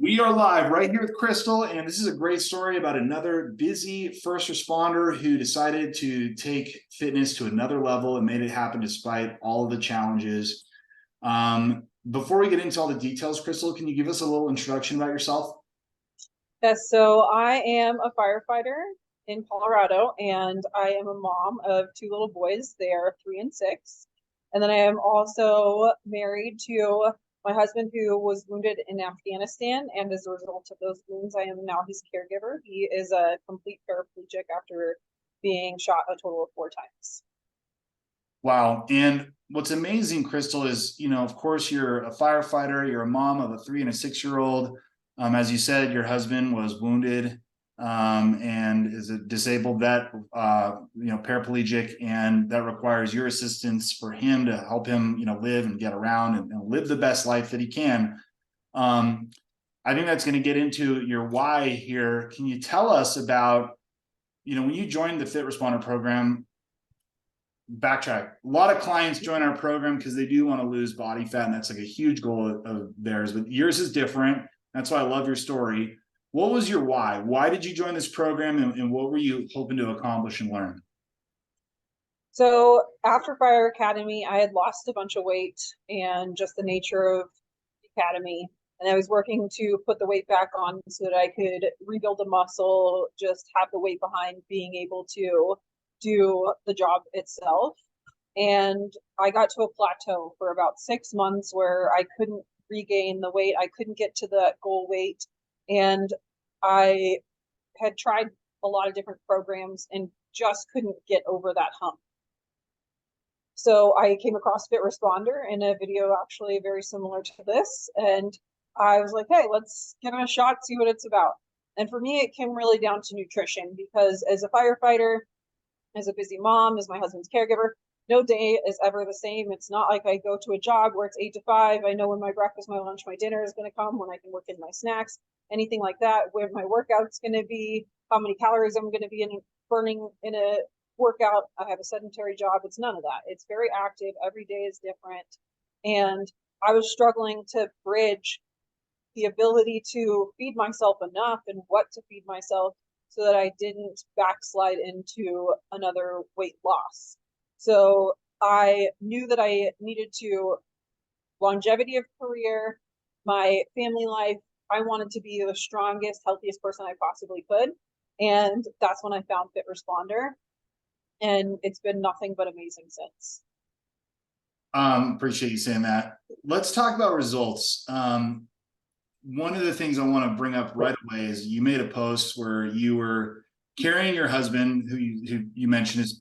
We are live right here with Crystal, and this is a great story about another busy first responder who decided to take fitness to another level and made it happen despite all of the challenges. Before we get into all the details, Crystal, can you give us a little introduction about yourself? Yes, so I am a firefighter in Colorado, and I am a mom of two little boys. They are 3 and 6. And then I am also married to my husband who was wounded in Afghanistan. And as a result of those wounds, I am now his caregiver. He is a complete paraplegic after being shot a total of 4 times. Wow. And what's amazing, Crystal, is, of course, you're a firefighter, you're a mom of a 3 and a 6-year-old. As you said, your husband was wounded and is a disabled vet, paraplegic, and that requires your assistance for him to help him, live and get around and live the best life that he can. I think that's going to get into your why here. Can you tell us about, when you joined the Fit Responder program? Backtrack. A lot of clients join our program because they do want to lose body fat, and that's like a huge goal of theirs, but yours is different. That's why I love your story. What was your why? Why did you join this program, and what were you hoping to accomplish and learn? So after Fire Academy, I had lost a bunch of weight and just the nature of the academy. And I was working to put the weight back on so that I could rebuild the muscle, just have the weight behind being able to do the job itself. And I got to a plateau for about 6 months where I couldn't regain the weight. I couldn't get to the goal weight. And I had tried a lot of different programs and just couldn't get over that hump. So I came across Fit Responder in a video actually very similar to this. And I was like, hey, let's give it a shot, see what it's about. And for me, it came really down to nutrition because as a firefighter, as a busy mom, as my husband's caregiver, no day is ever the same. It's not like I go to a job where it's 8 to 5. I know when my breakfast, my lunch, my dinner is going to come, when I can work in my snacks, anything like that, where my workout's going to be, how many calories I'm going to be burning in a workout. I have a sedentary job. It's none of that. It's very active. Every day is different. And I was struggling to bridge the ability to feed myself enough and what to feed myself so that I didn't backslide into another weight loss. So I knew that I needed to longevity of career, my family life. I wanted to be the strongest, healthiest person I possibly could. And that's when I found Fit Responder. And it's been nothing but amazing since. Appreciate you saying that. Let's talk about results. One of the things I want to bring up right away is you made a post where you were carrying your husband, who you mentioned is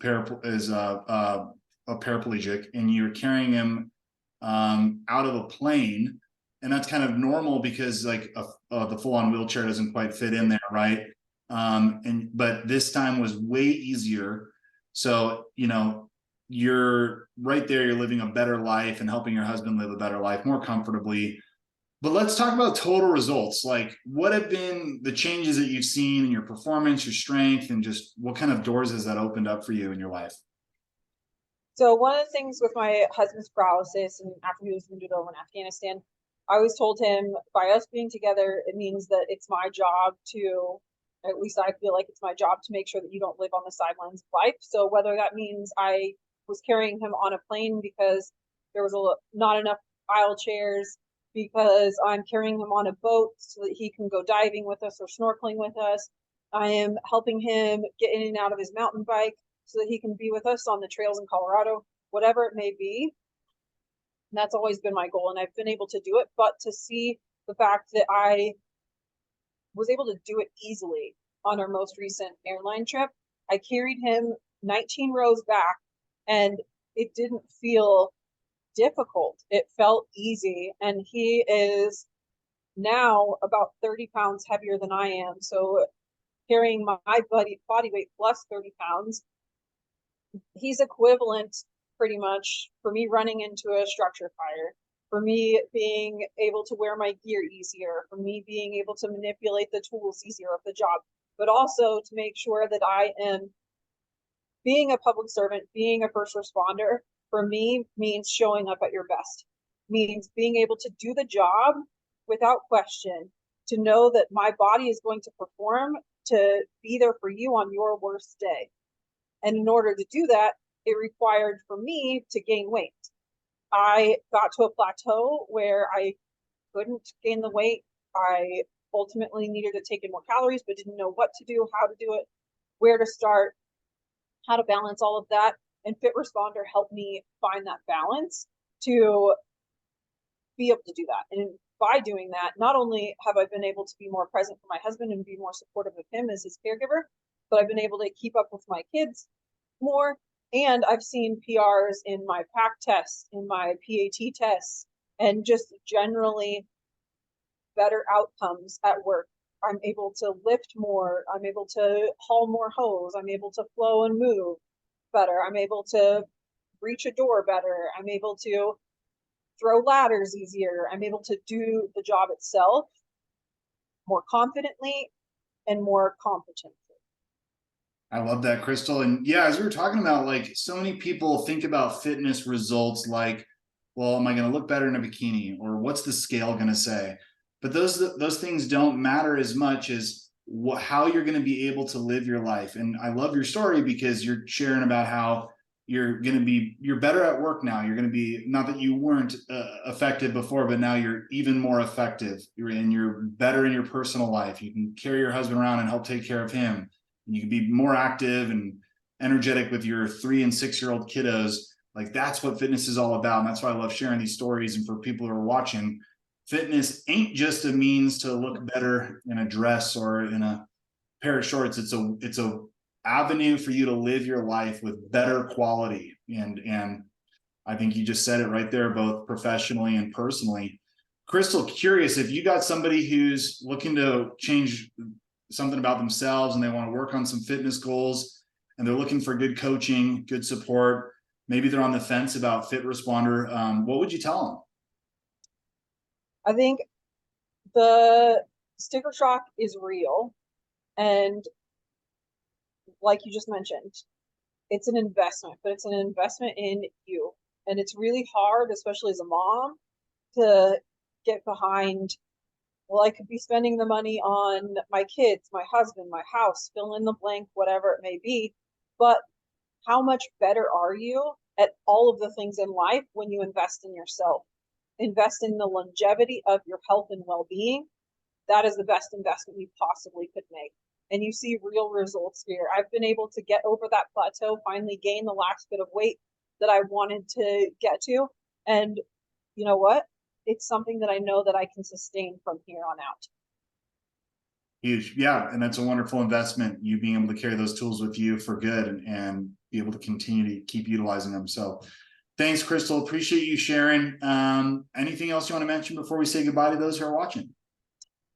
a paraplegic, and you were carrying him out of a plane, and that's kind of normal because like the full-on wheelchair doesn't quite fit in there, right? But this time was way easier. So you're right there, you're living a better life and helping your husband live a better life more comfortably. But let's talk about total results. Like, what have been the changes that you've seen in your performance, your strength, and just what kind of doors has that opened up for you in your life? So one of the things with my husband's paralysis and after he was wounded over in Afghanistan, I always told him by us being together, it means that it's my job to, at least I feel like it's my job to make sure that you don't live on the sidelines of life. So whether that means I was carrying him on a plane because there was not enough aisle chairs, because I'm carrying him on a boat so that he can go diving with us or snorkeling with us. I am helping him get in and out of his mountain bike so that he can be with us on the trails in Colorado, whatever it may be. And that's always been my goal, and I've been able to do it. But to see the fact that I was able to do it easily on our most recent airline trip, I carried him 19 rows back, and it didn't feel difficult. It felt easy. And he is now about 30 pounds heavier than I am. So carrying my body weight plus 30 pounds, he's equivalent pretty much for me running into a structure fire, for me being able to wear my gear easier, for me being able to manipulate the tools easier of the job, but also to make sure that I am being a public servant, being a first responder, for me means showing up at your best, means being able to do the job without question, to know that my body is going to perform to be there for you on your worst day. And in order to do that, it required for me to gain weight. I got to a plateau where I couldn't gain the weight. I ultimately needed to take in more calories, but didn't know what to do, how to do it, where to start, how to balance all of that. And Fit Responder helped me find that balance to be able to do that. And by doing that, not only have I been able to be more present for my husband and be more supportive of him as his caregiver, but I've been able to keep up with my kids more. And I've seen PRs in my PAC tests, in my PAT tests, and just generally better outcomes at work. I'm able to lift more. I'm able to haul more hose. I'm able to flow and move better. I'm able to reach a door better. I'm able to throw ladders easier. I'm able to do the job itself more confidently and more competently. I love that, Crystal. And yeah, as we were talking about, like, so many people think about fitness results like, well, am I going to look better in a bikini, or what's the scale going to say? But those things don't matter as much as how you're going to be able to live your life. And I love your story because you're sharing about how you're better at work now. You're going to be, not that you weren't effective before, but now you're even more effective. You're better in your personal life. You can carry your husband around and help take care of him. And you can be more active and energetic with your 3 and 6 year old kiddos. Like, that's what fitness is all about. And that's why I love sharing these stories. And for people who are watching, fitness ain't just a means to look better in a dress or in a pair of shorts. It's a avenue for you to live your life with better quality. And I think you just said it right there, both professionally and personally. Crystal, curious, if you got somebody who's looking to change something about themselves and they want to work on some fitness goals and they're looking for good coaching, good support, maybe they're on the fence about Fit Responder, what would you tell them? I think the sticker shock is real. And like you just mentioned, it's an investment, but it's an investment in you. And it's really hard, especially as a mom, to get behind, well, I could be spending the money on my kids, my husband, my house, fill in the blank, whatever it may be. But how much better are you at all of the things in life when you invest in yourself? Invest in the longevity of your health and well-being. That is the best investment you possibly could make. And you see real results here. I've been able to get over that plateau, finally gain the last bit of weight that I wanted to get to. And you know what? It's something that I know that I can sustain from here on out. Huge. Yeah. And that's a wonderful investment, you being able to carry those tools with you for good and be able to continue to keep utilizing them. So thanks, Crystal. Appreciate you sharing. Anything else you want to mention before we say goodbye to those who are watching?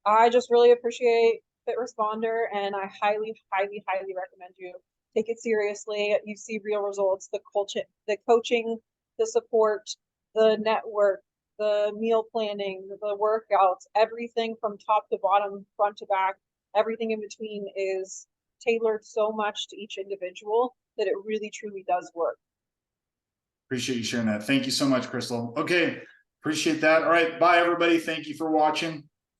I just really appreciate Fit Responder, and I highly, highly, highly recommend you take it seriously. You see real results, the coaching, the support, the network, the meal planning, the workouts, everything from top to bottom, front to back, everything in between is tailored so much to each individual that it really, truly does work. Appreciate you sharing that. Thank you so much, Crystal. Okay. Appreciate that. All right. Bye, everybody. Thank you for watching.